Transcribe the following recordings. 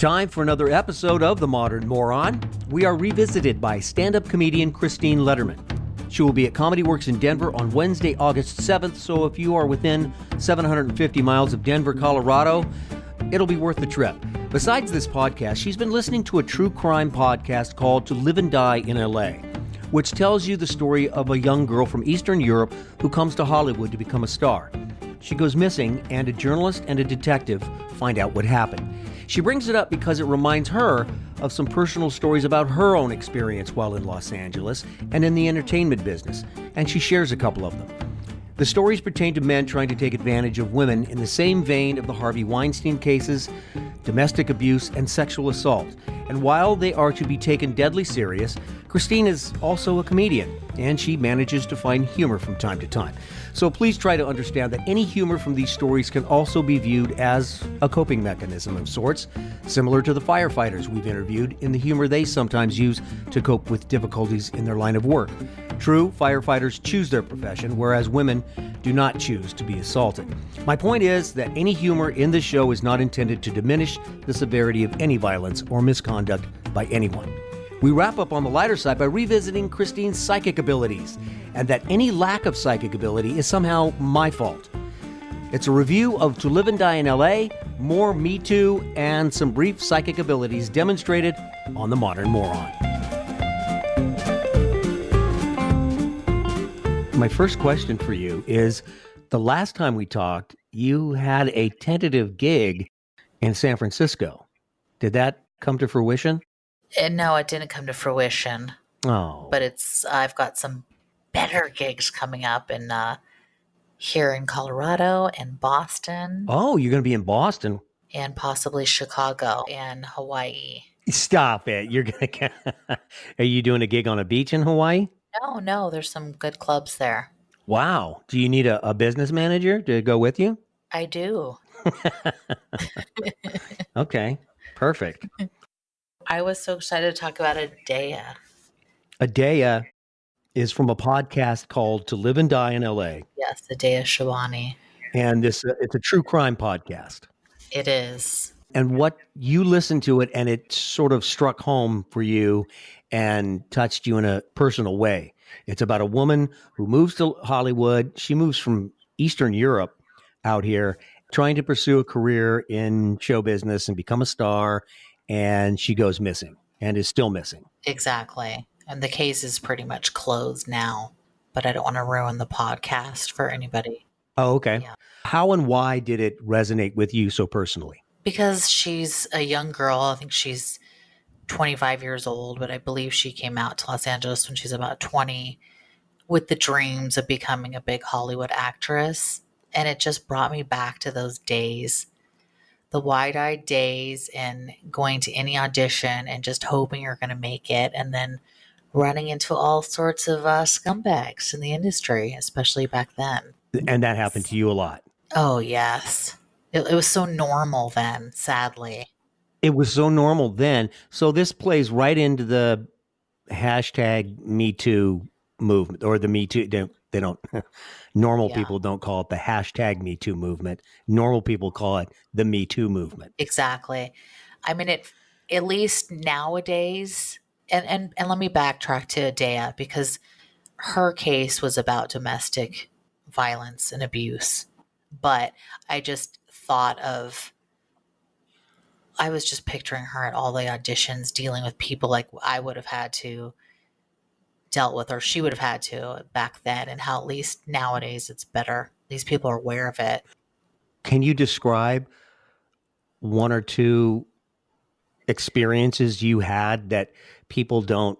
time for another episode of The Modern Moron. We are revisited by stand-up comedian Christine Lederman. She will be at Comedy Works in Denver on Wednesday, August 7th, so if you are within 750 miles of Denver, Colorado, it'll be worth the trip. Besides this podcast, she's been listening to a true crime podcast called To Live and Die in LA, which tells you the story of a young girl from Eastern Europe who comes to Hollywood to become a star. She goes missing, and a journalist and a detective find out what happened. She brings it up because it reminds her of some personal stories about her own experience while in Los Angeles and in the entertainment business, and she shares a couple of them. The stories pertain to men trying to take advantage of women in the same vein of the Harvey Weinstein cases, domestic abuse, and sexual assault. And while they are to be taken deadly serious, Christine is also a comedian, and she manages to find humor from time to time. So please try to understand that any humor from these stories can also be viewed as a coping mechanism of sorts, similar to the firefighters we've interviewed in the humor they sometimes use to cope with difficulties in their line of work. True, firefighters choose their profession, whereas women do not choose to be assaulted. My point is that any humor in this show is not intended to diminish the severity of any violence or misconduct by anyone. We wrap up on the lighter side by revisiting Christine's psychic abilities, and that any lack of psychic ability is somehow my fault. It's a review of To Live and Die in LA, more Me Too, and some brief psychic abilities demonstrated on The Modern Moron. My first question for you is, the last time we talked, you had a tentative gig in San Francisco. Did that come to fruition? No, it didn't come to fruition. Oh. But I've got some better gigs coming up here in Colorado and Boston. Oh, you're going to be in Boston? And possibly Chicago and Hawaii. Stop it. You're going to Are you doing a gig on a beach in Hawaii? No, there's some good clubs there. Wow. Do you need a business manager to go with you? I do. Okay, perfect. I was so excited to talk about Adea. Adea is from a podcast called To Live and Die in LA. Yes, Adea Shivani. And it's a true crime podcast. It is. And what you listened to it, and it sort of struck home for you and touched you in a personal way. It's about a woman who moves to Hollywood. She moves from Eastern Europe out here, trying to pursue a career in show business and become a star. And she goes missing and is still missing. Exactly. And the case is pretty much closed now, but I don't want to ruin the podcast for anybody. Oh, okay. Yeah. How and why did it resonate with you so personally? Because she's a young girl. I think she's 25 years old, but I believe she came out to Los Angeles when she's about 20 with the dreams of becoming a big Hollywood actress. And it just brought me back to those days. The wide-eyed days and going to any audition and just hoping you're going to make it, and then running into all sorts of scumbags in the industry, especially back then. And that happened to you a lot. Oh, yes. It was so normal then, sadly. It was so normal then. So this plays right into the hashtag Me Too movement, or the Me Too. They don't. Normal people don't call it the hashtag Me Too movement. Normal people call it the Me Too movement. Exactly. I mean, at least nowadays, and let me backtrack to Adea, because her case was about domestic violence and abuse. But I just thought I was just picturing her at all the auditions dealing with people like I would have had to dealt with, or she would have had to back then, and how at least nowadays it's better. These people are aware of it. Can you describe one or two experiences you had that people don't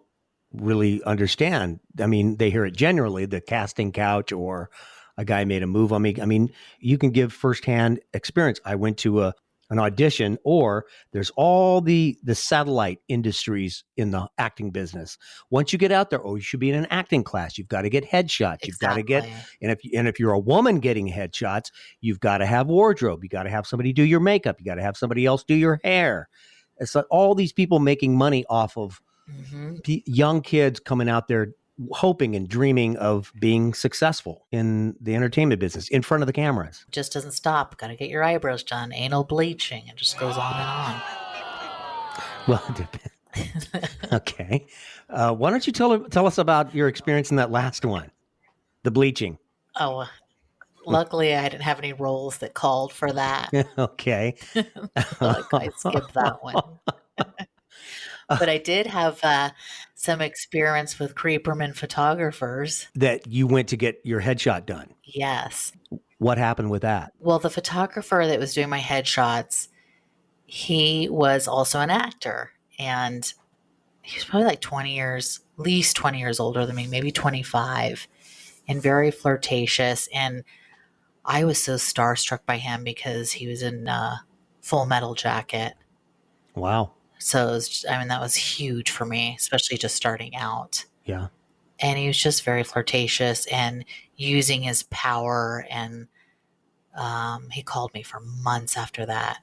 really understand? I mean, they hear it generally, the casting couch, or a guy made a move on me. I mean, you can give firsthand experience. I went to an audition, or there's all the satellite industries in the acting business. Once you get out there, you should be in an acting class. You've got to get headshots. You've got to get, and if you're a woman getting headshots, you've got to have wardrobe. You got to have somebody do your makeup. You got to have somebody else do your hair. It's like all these people making money off of young kids coming out there hoping and dreaming of being successful in the entertainment business in front of the cameras. Just doesn't stop. Got to get your eyebrows done, anal bleaching. It just goes on and on. Well, it depends. Okay. Why don't you tell us about your experience in that last one, the bleaching? Oh, luckily I didn't have any roles that called for that. Okay. So I skipped that one. But I did have some experience with creeperman photographers. That you went to get your headshot done. Yes. What happened with that? Well, the photographer that was doing my headshots, he was also an actor. And he was probably like 20 years, at least 20 years older than me, maybe 25, and very flirtatious. And I was so starstruck by him because he was in Full Metal Jacket. Wow. So, I mean, that was huge for me, especially just starting out. Yeah. And he was just very flirtatious and using his power. And he called me for months after that.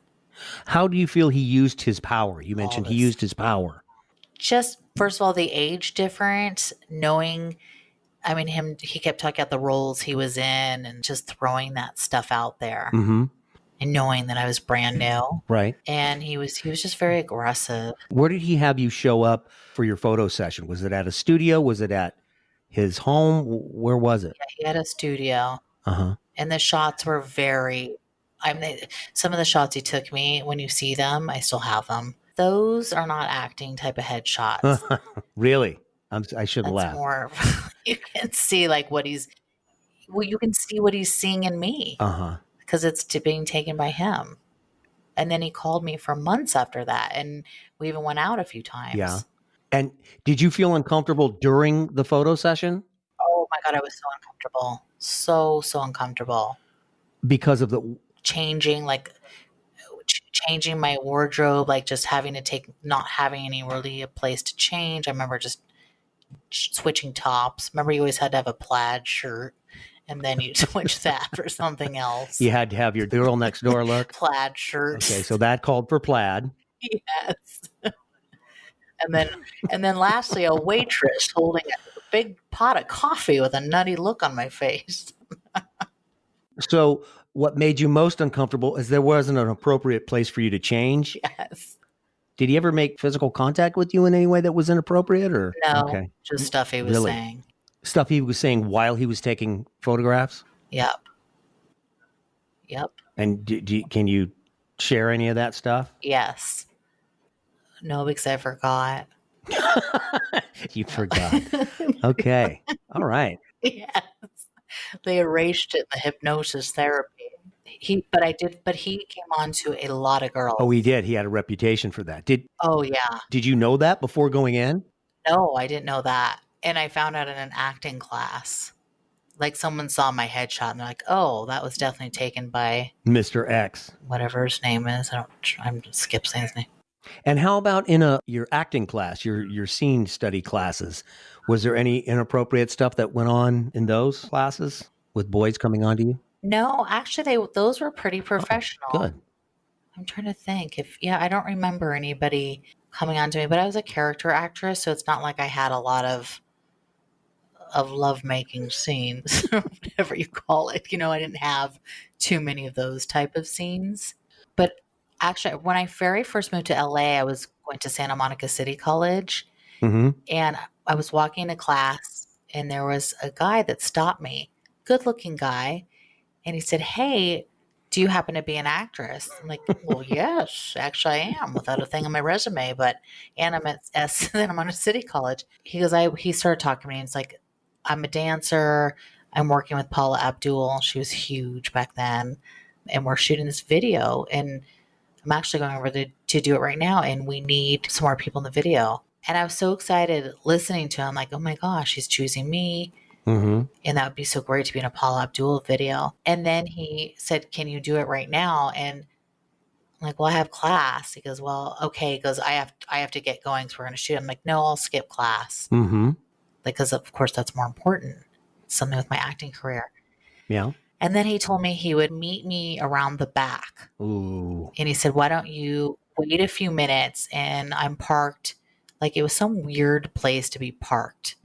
How do you feel he used his power? You All mentioned he this, used his power. just first of all, the age difference, knowing, I mean, he kept talking about the roles he was in and just throwing that stuff out there Mm-hmm. and knowing that I was brand new. Right. And he was just very aggressive. Where did he have you show up for your photo session? Was it at a studio? Was it at his home? Where was it? Yeah, he had a studio Uh and the shots were very, I mean, some of the shots he took me, when you see them, I still have them. Those are not acting type of headshots. huh. Really? I shouldn't That's laugh. more, you can see like well, you can see what he's seeing in me Uh huh. because it's being taken by him. And then he called me for months after that. And we even went out a few Yeah. times. And did you feel uncomfortable during the photo session Oh my God, I was so uncomfortable. So uncomfortable. because of the? Changing, like changing my wardrobe, like just having to not having any really a place to change. I remember just switching tops. Remember, you always had to have a plaid shirt and then you switch that for something else. You had to have your girl next door look. Plaid shirt. Okay, so that called for plaid. Yes. And then lastly, a waitress holding a big pot of coffee with a nutty look on my face. So what made you most uncomfortable is there wasn't an appropriate place for you to change. Yes. Did he ever make physical contact with you in any way that was inappropriate or No, okay? just stuff he was Really? saying. Stuff he was saying while he was taking photographs? Yep. Yep. And can you share any of that stuff? Yes. No, because I forgot. You forgot. Okay. All right. Yes. They erased it in the hypnosis therapy. But he came on to a lot of girls. Oh, he did. He had a reputation for that. Oh yeah. Did you know that before going in? No, I didn't know that. And I found out in an acting class. Like someone saw my headshot and they're like, "Oh, that was definitely taken by Mr. X. whatever his name is." I'm just skip saying his name. And how about in your acting class, your scene study classes? Was there any inappropriate stuff that went on in those classes with boys coming on to you? No, actually, those were pretty professional. Good. I'm trying to think I don't remember anybody coming on to me, but I was a character actress, so it's not like I had a lot of lovemaking scenes, or whatever you call it. I didn't have too many of those type of scenes. But actually, when I very first moved to LA, I was going to Santa Monica City College, Mm-hmm. and I was walking to class, and there was a guy that stopped me, good looking guy, and he said, "Hey, do you happen to be an actress?" I'm like, "Well, yes, actually I am, without a thing on my resume, and I'm at Santa Monica City College." He goes, he started talking to me, and it's like, "I'm a dancer. I'm working with Paula Abdul. She was huge back then, and we're shooting this video, and I'm actually going over to do it right now, and we need some more people in the video." And I was so excited listening to him, like, "Oh my gosh, he's choosing me. Mm-hmm. And that would be so great to be in a Paula Abdul video." And then he said, "Can you do it right now?" And I'm like, "Well, I have class." He goes, "Well, okay." He goes, I have to get going, so we're going to shoot." I'm like, "No, I'll skip class." Mm-hmm. Because of course that's more important. Something with my acting career. Yeah. And then he told me he would meet me around the back. Ooh. And he said, "Why don't you wait a few minutes?" And I'm parked, like it was some weird place to be parked,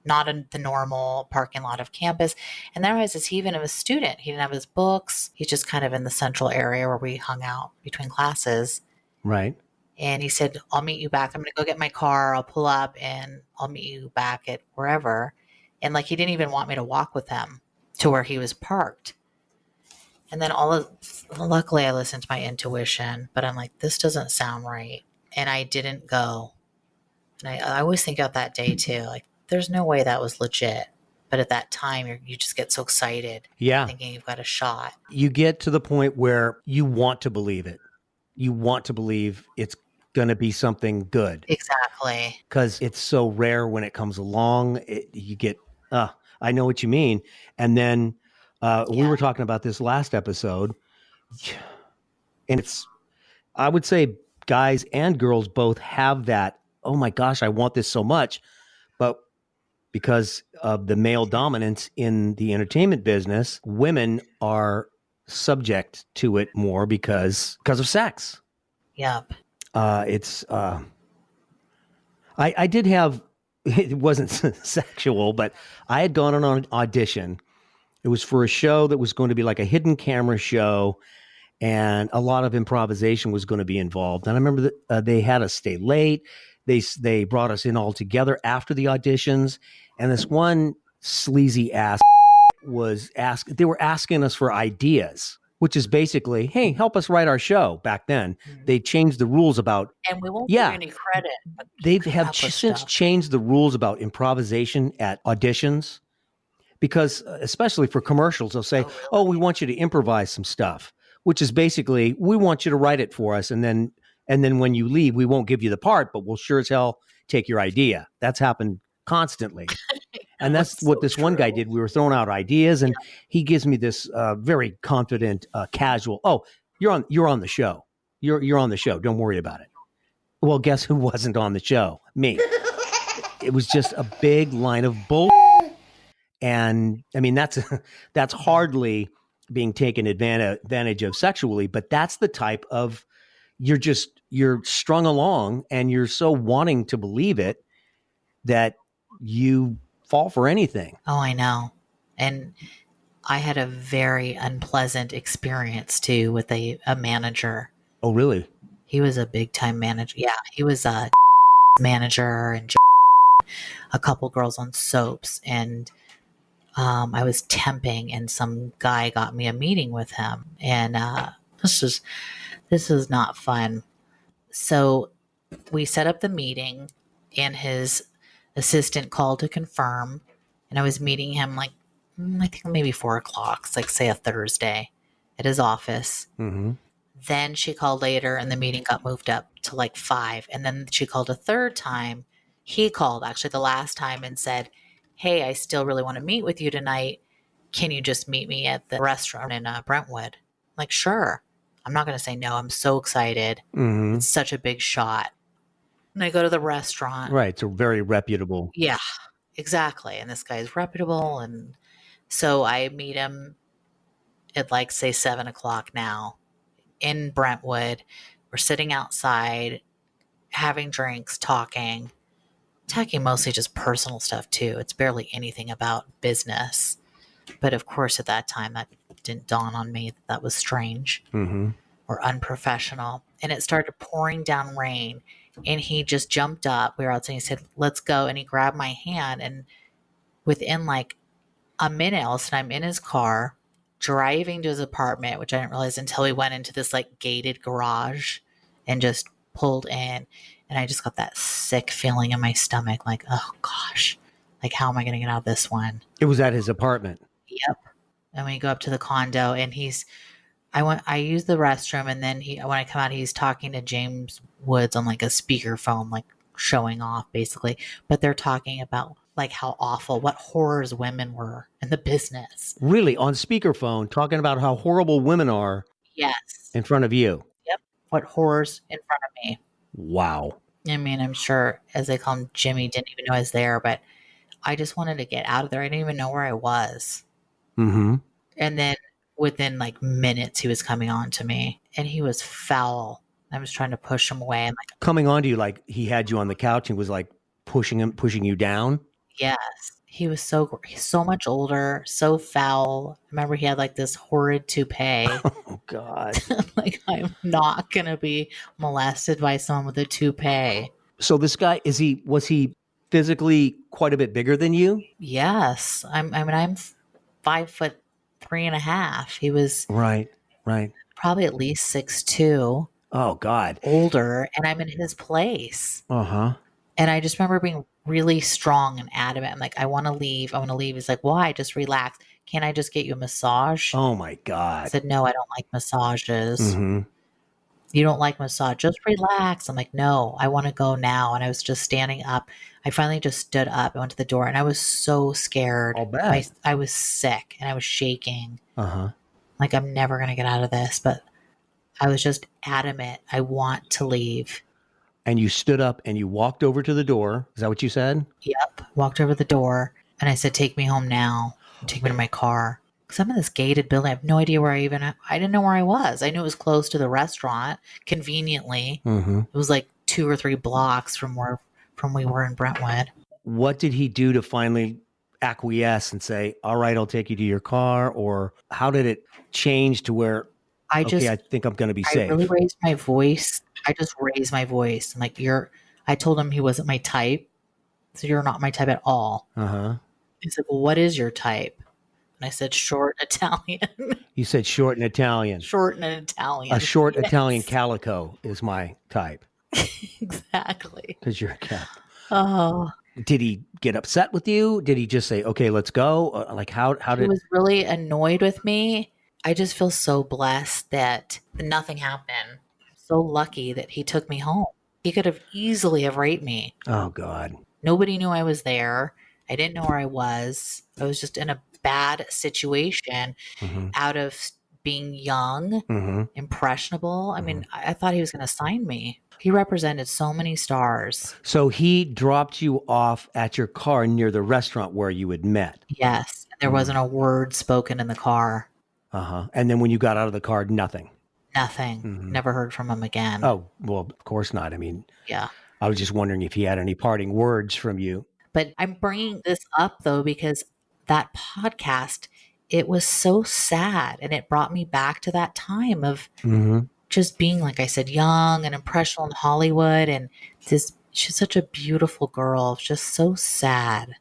not in the normal parking lot of campus. And then I realized he even was a student. He didn't have his books. He's just kind of in the central area where we hung out between classes. Right. And he said, I'll meet you back. I'm going to go get my car. I'll pull up and I'll meet you back at wherever. And like, he didn't even want me to walk with him to where he was parked. And then luckily I listened to my intuition, but I'm like, this doesn't sound right. And I didn't go. And I always think about that day too. Like, there's no way that was legit. But at that time, you just get so excited. Yeah. Thinking you've got a shot. You get to the point where you want to believe it. You want to believe it's going to be something good. Exactly. Because it's so rare when it comes along. You get, I know what you mean. And then we were talking about this last episode. And I would say guys and girls both have that, oh my gosh, I want this so much. But because of the male dominance in the entertainment business, women are subject to it more because of sex. Yep. I did have, it wasn't sexual, but I had gone on an audition. It was for a show that was going to be like a hidden camera show, and a lot of improvisation was going to be involved. And I remember that they had us stay late. They brought us in all together after the auditions, and this one sleazy ass they were asking us for ideas, which is basically, hey, help us write our show. Back then, they changed the rules about, and we won't give you any credit. They have since changed the rules about improvisation at auditions, because especially for commercials, they'll say, oh, we want you to improvise some stuff, which is basically, we want you to write it for us. And then when you leave, we won't give you the part, but we'll sure as hell take your idea. That's happened constantly. And that's what this one guy did. We were throwing out ideas, and he gives me this very confident, casual, oh, you're on the show. You're on the show. Don't worry about it. Well, guess who wasn't on the show? Me. It was just a big line of bull. And I mean, that's hardly being taken advantage of sexually, but that's the type of, you're strung along and you're so wanting to believe it that you fall for anything. Oh, I know. And I had a very unpleasant experience too with a manager. Oh, really? He was a big time manager. Yeah, he was a manager and a couple girls on soaps. And I was temping, and some guy got me a meeting with him. And this is not fun. So we set up the meeting, and his assistant called to confirm. And I was meeting him like, I think maybe 4:00. It's like, say, a Thursday at his office. Mm-hmm. Then she called later, and the meeting got moved up to like 5. And then she called a third time. He called actually the last time and said, hey, I still really want to meet with you tonight. Can you just meet me at the restaurant in Brentwood? I'm like, sure. I'm not going to say no. I'm so excited. Mm-hmm. It's such a big shot. And I go to the restaurant. Right. It's a very reputable. Yeah, exactly. And this guy's reputable. And so I meet him at like, say, 7:00 now in Brentwood. We're sitting outside, having drinks, talking mostly just personal stuff too. It's barely anything about business. But of course, at that time, that didn't dawn on me that was strange or unprofessional. And it started pouring down rain. And he just jumped up. We were outside. And he said, let's go. And he grabbed my hand. And within like a minute, else, and I'm in his car driving to his apartment, which I didn't realize until we went into this like gated garage and just pulled in. And I just got that sick feeling in my stomach, like, oh gosh, like, how am I going to get out of this one? It was at his apartment. Yep. And we go up to the condo, and I use the restroom, and then when I come out, he's talking to James Woods on like a speakerphone, like showing off basically. But they're talking about like how awful, what horrors women were in the business. Really? On speakerphone, talking about how horrible women are? Yes. In front of you? Yep. What horrors in front of me. Wow. I mean, I'm sure, as they call him, Jimmy didn't even know I was there, but I just wanted to get out of there. I didn't even know where I was. Mm-hmm. And then within like minutes, he was coming on to me, and he was foul. I was trying to push him away. And like, coming on to you, like he had you on the couch and was like pushing you down? Yes. He was so much older, so foul. I remember he had like this horrid toupee. Oh, God. Like, I'm not going to be molested by someone with a toupee. So this guy, was he physically quite a bit bigger than you? Yes. I'm 5'3.5". He was Right. Right. probably at least 6'2", Oh God. older, and I'm in his place. Uh-huh. And I just remember being really strong and adamant. I'm like, I want to leave. I want to leave. He's like, why? Just relax. Can't I just get you a massage? Oh my I God. said, no, I don't like massages. Mm-hmm. You don't like massage? Just relax. I'm like, no, I want to go now. And I was just standing up. I finally just stood up. I went to the door and I was so scared. I'll bet. I was sick and I was shaking. Uh-huh. Like, I'm never going to get out of this. But I was just adamant. I want to leave. And you stood up and you walked over to the door. Is that what you said? Yep. Walked over the door and I said, take me home now. Take me to my car. Because I'm in this gated building. I have no idea where I didn't know where I was. I knew it was close to the restaurant, conveniently. Mm-hmm. It was like 2 or 3 blocks from we were in Brentwood. What did he do to finally acquiesce and say, all right, I'll take you to your car? Or how did it change to where, I think I'm going to be safe? I really raised my voice. I just raised my voice. I'm like, I told him he wasn't my type. So you're not my type at all. Uh-huh. He said, well, what is your type? And I said, short Italian. You said short and Italian. Short and Italian. A short Italian calico is my type. Exactly. Because you're a cat. Oh. Did he get upset with you? Did he just say, okay, let's go? Like how did... He was really annoyed with me. I just feel so blessed that nothing happened. I'm so lucky that he took me home. He could have easily have raped me. Oh, God. Nobody knew I was there. I didn't know where I was. I was just in a bad situation out of being young, impressionable. I mean, I thought he was going to sign me. He represented so many stars. So he dropped you off at your car near the restaurant where you had met? Yes. There wasn't a word spoken in the car. Uh-huh. And then when you got out of the car, nothing? Nothing. Never heard from him again. Oh, well, of course not. I mean, yeah. I was just wondering if he had any parting words from you. But I'm bringing this up, though, because that podcast, it was so sad. And it brought me back to that time of just being, like I said, young and impressionable in Hollywood. And she's such a beautiful girl. It's just so sad.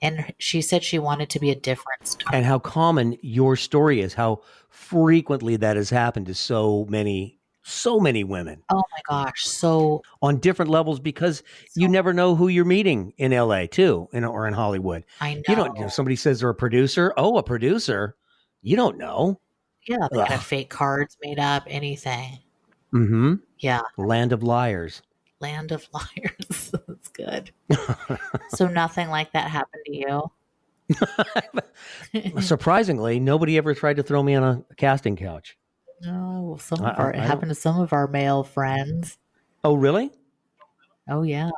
And she said she wanted to be a different star. And how common your story is, how frequently that has happened to so many women. Oh my gosh. So on different levels, because you never know who you're meeting in LA too, or in Hollywood. I know. You don't, somebody says they're a producer. Oh, a producer. You don't know. Yeah. They could have fake cards made up, anything. Mm-hmm. Yeah. Land of liars. Land of liars. That's good. So nothing like that happened to you? Surprisingly, nobody ever tried to throw me on a casting couch. No, well, it happened to some of our male friends. Oh, really? Oh, yeah.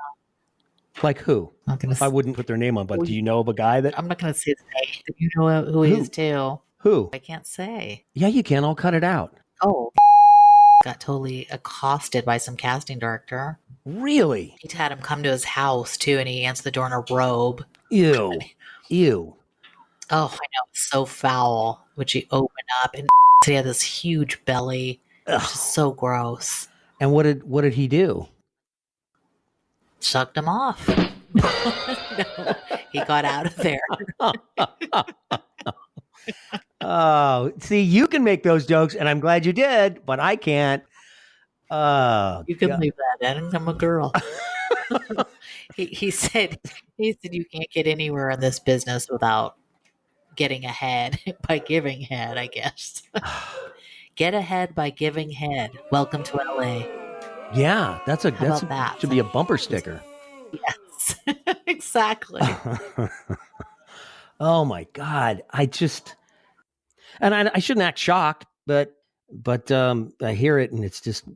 Like who? I wouldn't put their name on, but do you know of a guy that... I'm not going to say his name. You know who he is too. Who? I can't say. Yeah, you can. I'll cut it out. Oh, got totally accosted by some casting director. Really? He had him come to his house too, and he answered the door in a robe. Ew. Ew. Oh, I know. It's so foul. Which he opened up and he had this huge belly. It was just so gross. And what did he do? Sucked him off. No, he got out of there. Oh, see, you can make those jokes, and I'm glad you did, but I can't. You can leave that in. I'm a girl. he said you can't get anywhere in this business without getting ahead by giving head, I guess. Get ahead by giving head. Welcome to LA. Yeah, that that? Should be a bumper sticker. Yes, exactly. Oh my God. I shouldn't act shocked, but I hear it and it's just,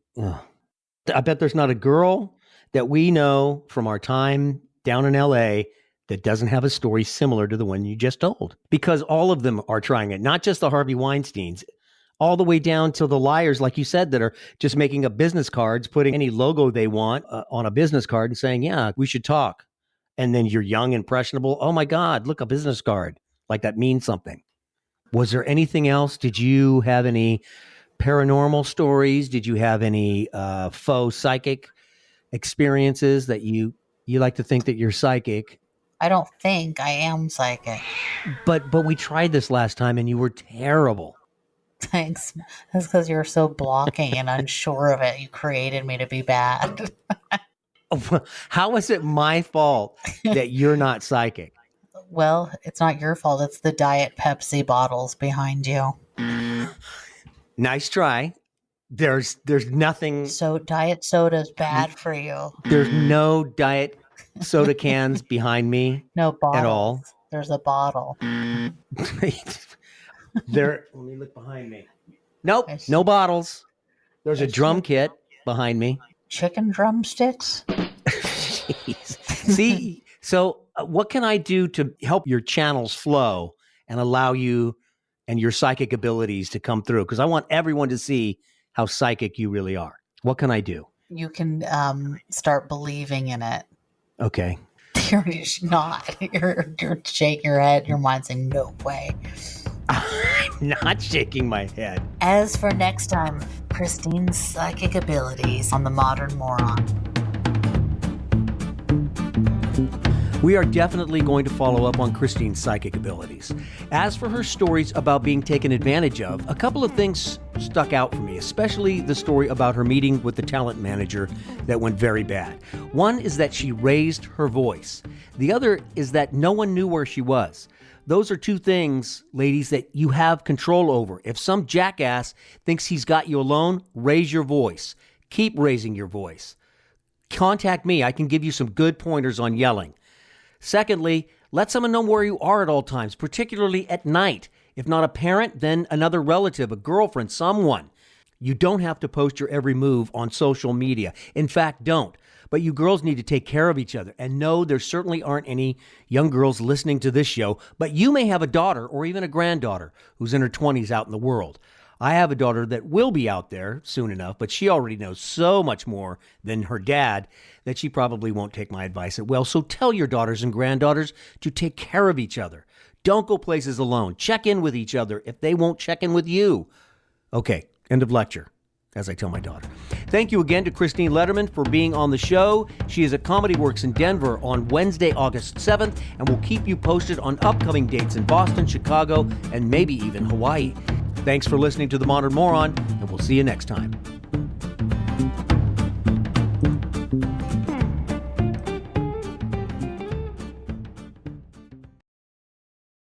I bet there's not a girl that we know from our time down in LA that doesn't have a story similar to the one you just told, because all of them are trying it, not just the Harvey Weinsteins, all the way down to the liars, like you said, that are just making up business cards, putting any logo they want on a business card and saying, yeah, we should talk. And then you're young, impressionable. Oh my God, look, a business card. Like that means something. Was there anything else? Did you have any paranormal stories? Did you have any faux psychic experiences that you like to think that you're psychic? I don't think I am psychic. But we tried this last time and you were terrible. Thanks. That's because you're so blocking and unsure of it. You created me to be bad. How is it my fault that you're not psychic? Well, it's not your fault. It's the Diet Pepsi bottles behind you. Nice try. There's nothing. So Diet Soda's bad for you. There's no diet soda cans behind me. No bottles. At all. There's a bottle. There. Let me look behind me. Nope. No bottles. There's a drum kit behind me. Chicken drumsticks? Jeez. See, so what can I do to help your channels flow and allow you and your psychic abilities to come through? Because I want everyone to see how psychic you really are. What can I do? You can start believing in it. Okay. You're just not. You're shaking your head. Your mind's saying, no way. I'm not shaking my head. As for next time, Christine's psychic abilities on The Modern Moron. We are definitely going to follow up on Christine's psychic abilities. As for her stories about being taken advantage of, a couple of things stuck out for me, especially the story about her meeting with the talent manager that went very bad. One is that she raised her voice. The other is that no one knew where she was. Those are two things, ladies, that you have control over. If some jackass thinks he's got you alone, raise your voice. Keep raising your voice. Contact me. I can give you some good pointers on yelling. Secondly, let someone know where you are at all times, particularly at night. If not a parent, then another relative, a girlfriend, someone. You don't have to post your every move on social media. In fact, don't. But you girls need to take care of each other. And no, there certainly aren't any young girls listening to this show, but you may have a daughter or even a granddaughter who's in her 20s out in the world. I have a daughter that will be out there soon enough, but she already knows so much more than her dad that she probably won't take my advice well. So tell your daughters and granddaughters to take care of each other. Don't go places alone. Check in with each other if they won't check in with you. Okay, end of lecture, as I tell my daughter. Thank you again to Christine Lederman for being on the show. She is at Comedy Works in Denver on Wednesday, August 7th, and will keep you posted on upcoming dates in Boston, Chicago, and maybe even Hawaii. Thanks for listening to The Modern Moron, and we'll see you next time.